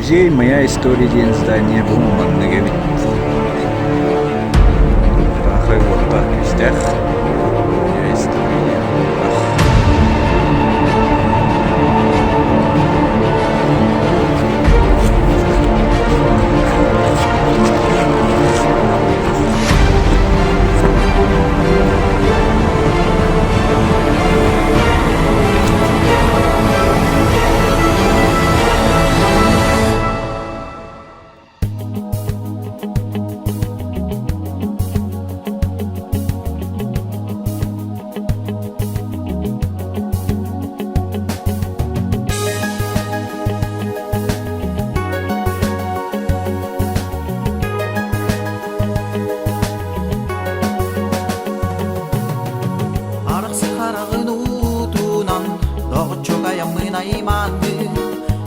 Музей «Моя история» ден здание бұл маңныға бит. Рахай орта күстәқ. «Моя история».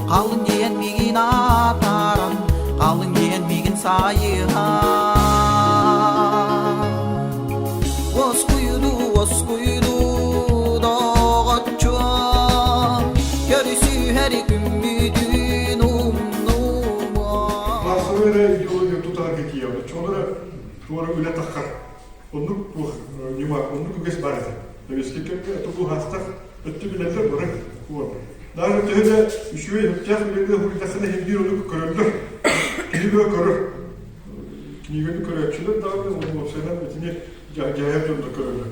Қалың ен мигин атарам, қалың ен мигин сайыған. Оз кuydu doğaçça, görüsü her gümmüdün umnuma. Nasıl öyle ideoloji tutar ki ya? Sonra öyle takar. Onu bu nima, onu güç barıdı. Demişki ki bu hasta, ötü bilenler bırak. Daha önce şöyle yapacak bir de hurdasını hediye olup körüldür. Kimi böyle körür. Kimi körüçüler daha da onu selam etini cahaya döndü körüldür.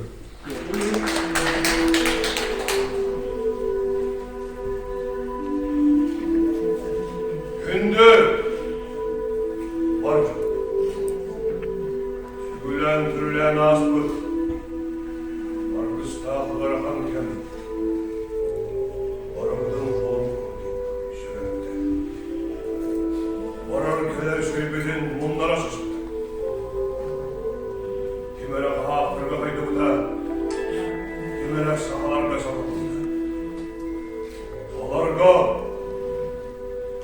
Gündür var. Gülen türlen asbı. Vargısta bırakanken varımdın kolu şerefte. Varar kele şeybedin bunlara şaşırdı. Kimere kaha kırga kaydı bu da. Kimere sahalar besalı. Olarga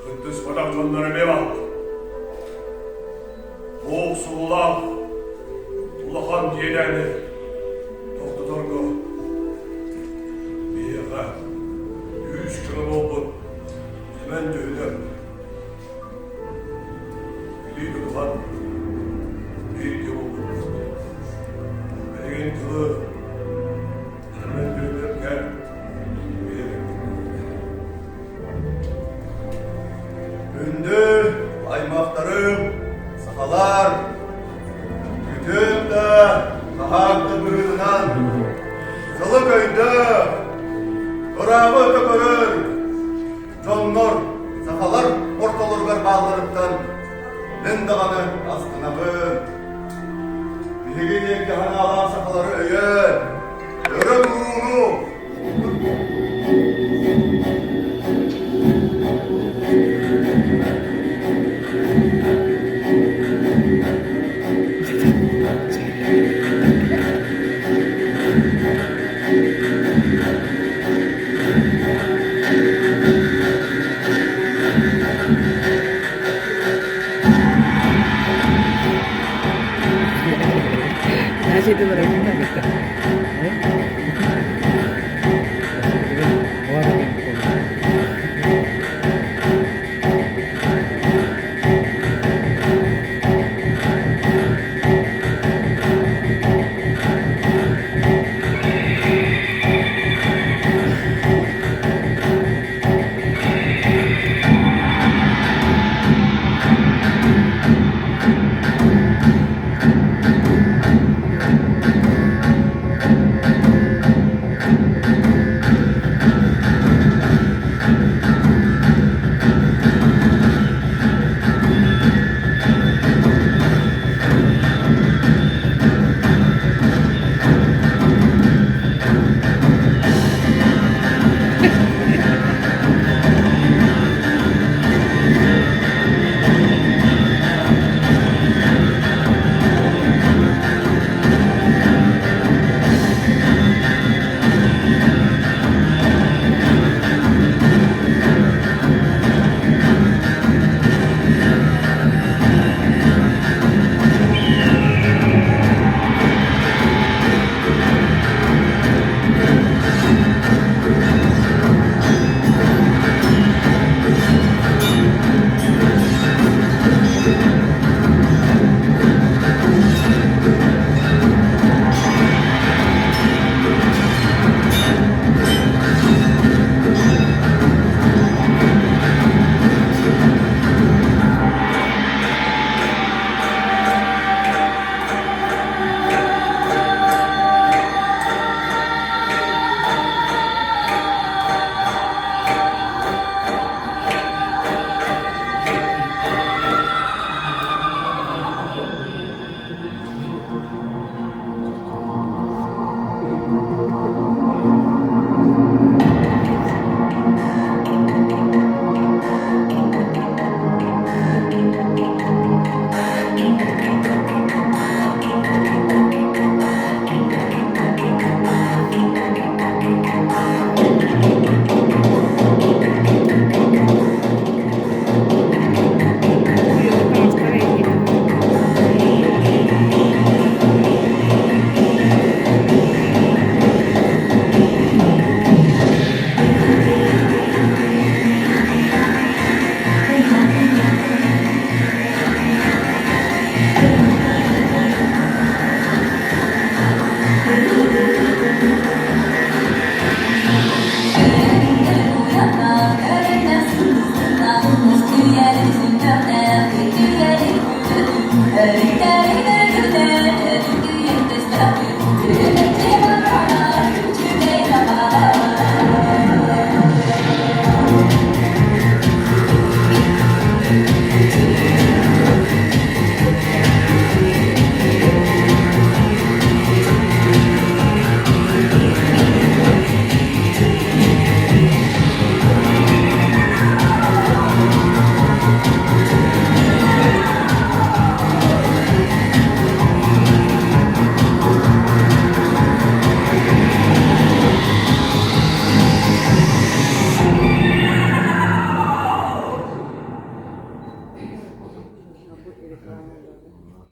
Kıddız badak canları mevah. Boğuk suğulak, ulakan diyedeni, doktu torgu. Biyeğe, 100 kilo oldu, hemen dövdüm. Bili dudukan, bir yıl oldu. Beyin kılı, hemen dövdüm gel. Ündü, aymaqlarım, sakalar, bütün de kahaktı bürüdünen, zılı köyde, durabı tökörür, jonlar, sakalar ortalar ver bağlarıktan, ben dağını astınabın. Bilgin ekli hanalar sakaları öyen, yörü buğunu, 다시 들으라 생각했다.